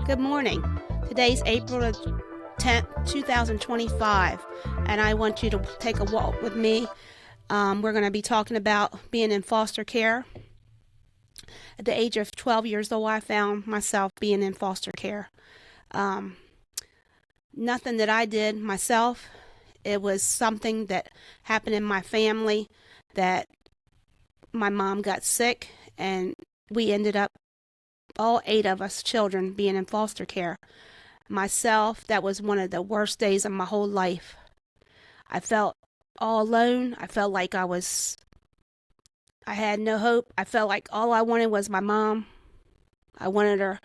Good morning. Today's April the 10th, 2025, and I want you to take a walk with me. We're going to be talking about being in foster care. At the age of 12 years old, I found myself being in foster care. Um, Nothing that I did myself. It was something that happened in my family that my mom got sick, and we ended up, all eight of us children, being in foster care. Myself, that was one of the worst days of my whole life. I felt all alone. I felt like I had no hope. I felt like all I wanted was my mom. I wanted her.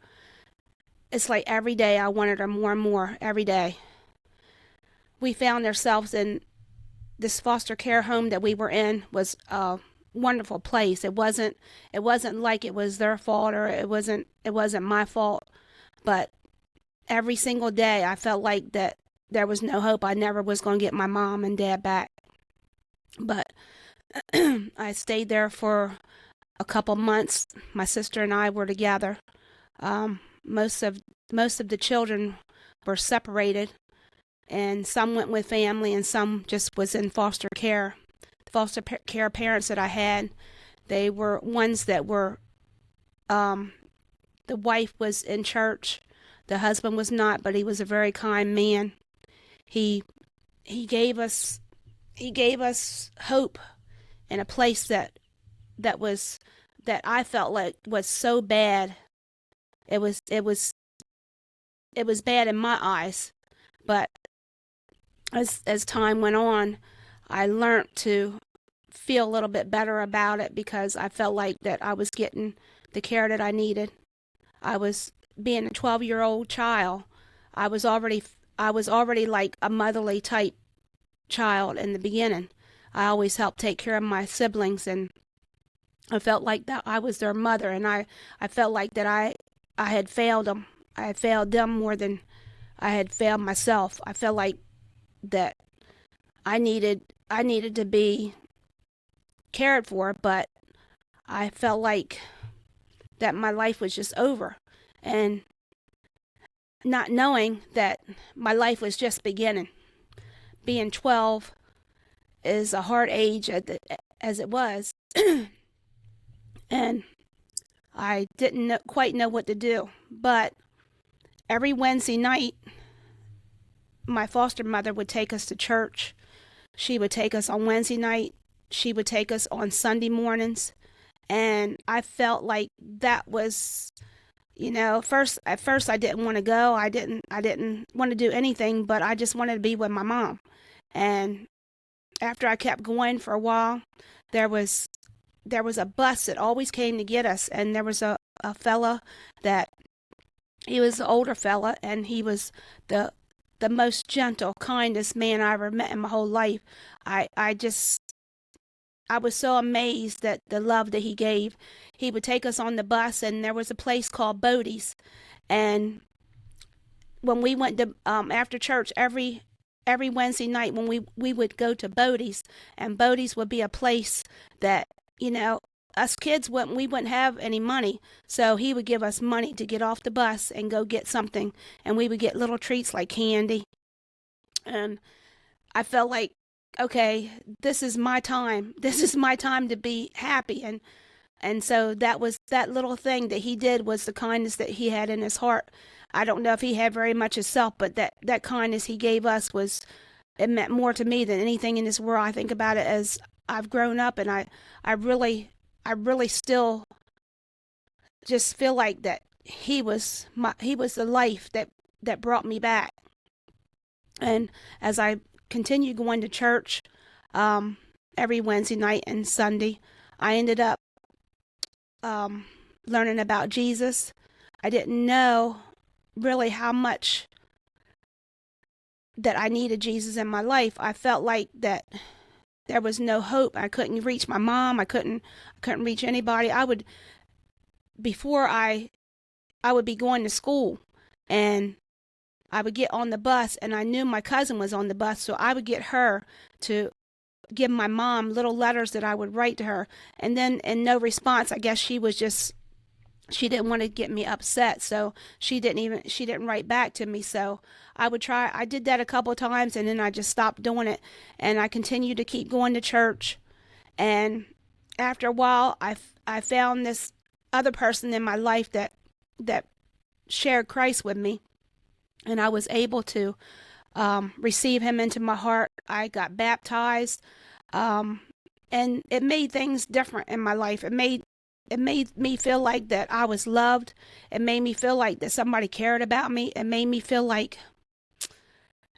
It's like every day I wanted her more and more every day. We found ourselves in this foster care home that we were in was a wonderful place. It wasn't like it was their fault, or it wasn't my fault, but every single day I felt like that there was no hope. I never was going to get my mom and dad back. But I stayed there for a couple months. My sister and I were together. Most of the children were separated, and some went with family, and some just was in foster care. The foster care parents that I had, they were ones that were. The wife was in church. The husband was not, but he was a very kind man. He he gave us hope in a place that was that I felt like was so bad. It was bad in my eyes, but as time went on, I learned to feel a little bit better about it because I felt like that I was getting the care that I needed. I was being a 12-year-old child. I was already I was already like a motherly type child in the beginning. I always helped take care of my siblings, and I felt like that I was their mother, and I felt like that I had failed them. I had failed them more than I had failed myself. I felt like that I needed to be cared for, but I felt like that my life was just over, and not knowing that my life was just beginning. Being 12 is a hard age as it was, and I didn't quite know what to do. But every Wednesday night, my foster mother would take us to church. She would take us on Wednesday night. She would take us on Sunday mornings. And I felt like that was, first at first I didn't want to go. I didn't want to do anything, but I just wanted to be with my mom. And after I kept going for a while, there was there was a bus that always came to get us, and there was a fella that he was an older fella, and he was the the most gentle, kindest man I ever met in my whole life. I just I was so amazed at the love that he gave. He would take us on the bus, and there was a place called Bodie's, and when we went to after church every Wednesday night, when we would go to Bodie's, and Bodie's would be a place that you know us kids wouldn't have any money, so he would give us money to get off the bus and go get something, and we would get little treats like candy, and I felt like, okay, this is my time. This is my time to be happy, and so that was that little thing that he did was the kindness that he had in his heart. I don't know if he had very much himself, but that kindness he gave us was it meant more to me than anything in this world. I think about it as I've grown up, and I really still just feel like that he was the life that brought me back. And as I continued going to church um, every Wednesday night and Sunday, I ended up um, learning about Jesus. I didn't know really how much that I needed Jesus in my life. I felt like that there was no hope. I couldn't reach my mom. I couldn't reach anybody. Before I would be going to school, and I would get on the bus, and I knew my cousin was on the bus, so I would get her to give my mom little letters that I would write to her. And then, in no response, I guess she was just she didn't want to get me upset, so she didn't write back to me. So I did that a couple of times, and then I just stopped doing it, and I continued to keep going to church. And after a while, I found this other person in my life that shared Christ with me, and I was able to receive him into my heart. I got baptized, um, and it made things different in my life. It made me feel like that I was loved. It made me feel like that somebody cared about me. It made me feel like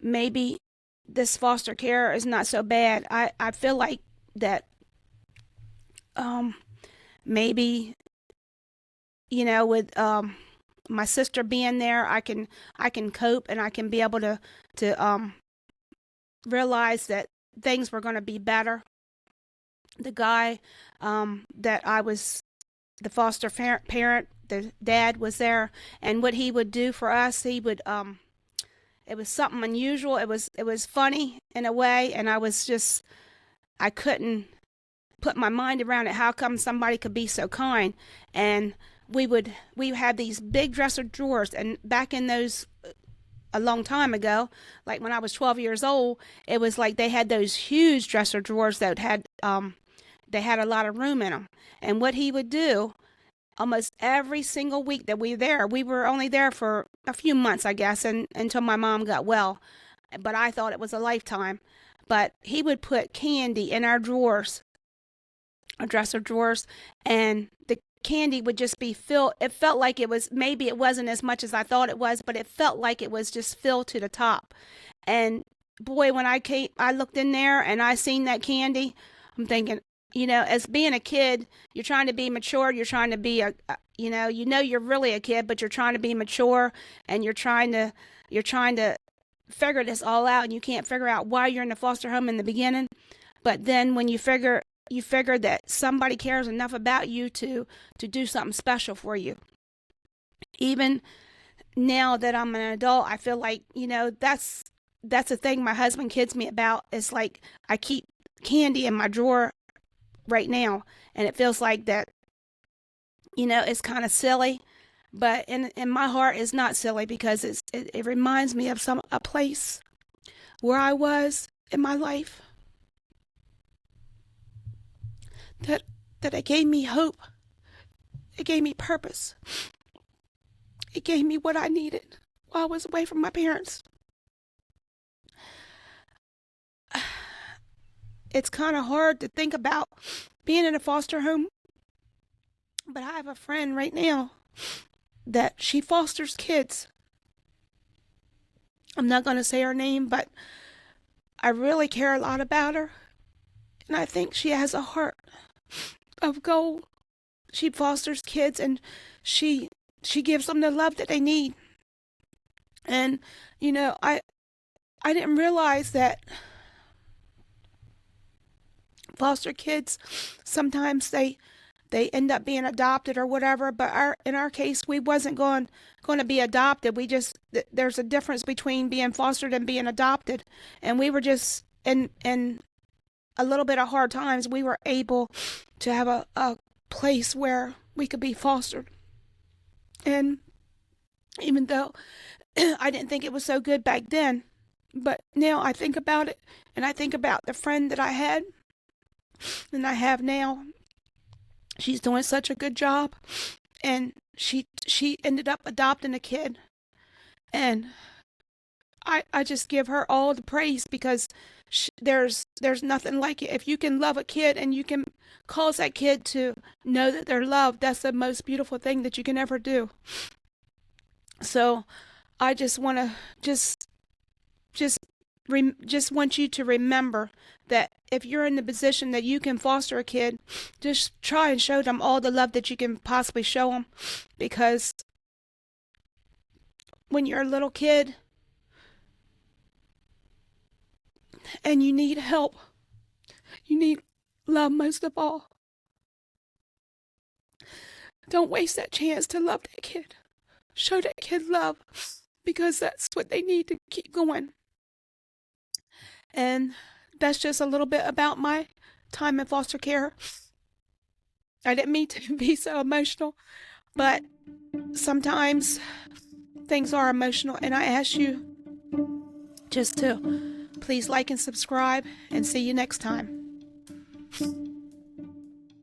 maybe this foster care is not so bad. I feel like that um, maybe, with my sister being there, I can cope, and I can be able to realize that things were going to be better. The guy that I was the foster parent, the dad was there, and what he would do for us, he would it was something unusual. It was funny in a way, and I couldn't put my mind around it. How come somebody could be so kind? And we had these big dresser drawers, and back in those a long time ago, like when I was 12 years old, it was like they had those huge dresser drawers that had they had a lot of room in them. And what he would do almost every single week that we were there, we were only there for a few months, I guess, and until my mom got well. But I thought it was a lifetime. But he would put candy in our drawers, our dresser drawers, and the candy would just be filled. It felt like it was, maybe it wasn't as much as I thought it was, but it felt like it was just filled to the top. And boy, when I looked in there and I seen that candy, I'm thinking, as being a kid, you're trying to be mature. You're trying to be you're really a kid, but you're trying to be mature, and you're trying to figure this all out, and you can't figure out why you're in the foster home in the beginning. But then when you figure that somebody cares enough about you to do something special for you. Even now that I'm an adult, I feel like, that's the thing my husband kids me about. It's like I keep candy in my drawer right now, and it feels like that, it's kind of silly, but in my heart it's not silly, because it reminds me of a place where I was in my life that it gave me hope. It gave me purpose. It gave me what I needed while I was away from my parents. It's kind of hard to think about being in a foster home, but I have a friend right now that she fosters kids. I'm not going to say her name, but I really care a lot about her, and I think she has a heart of gold. She fosters kids, and she gives them the love that they need. And I didn't realize that foster kids sometimes they end up being adopted or whatever, but in our case we wasn't going to be adopted. We just there's a difference between being fostered and being adopted, and we were just in a little bit of hard times. We were able to have a place where we could be fostered. And even though I didn't think it was so good back then, but now I think about it, and I think about the friend that I had and I have now. She's doing such a good job, and she ended up adopting a kid, and I just give her all the praise, because there's nothing like it. If you can love a kid and you can cause that kid to know that they're loved, that's the most beautiful thing that you can ever do. So I just want to just just want you to remember that if you're in the position that you can foster a kid, just try and show them all the love that you can possibly show them, because when you're a little kid and you need help, you need love most of all. Don't waste that chance to love that kid. Show that kid love, because that's what they need to keep going. And that's just a little bit about my time in foster care. I didn't mean to be so emotional. But sometimes things are emotional, and I ask you just to please like and subscribe, and see you next time.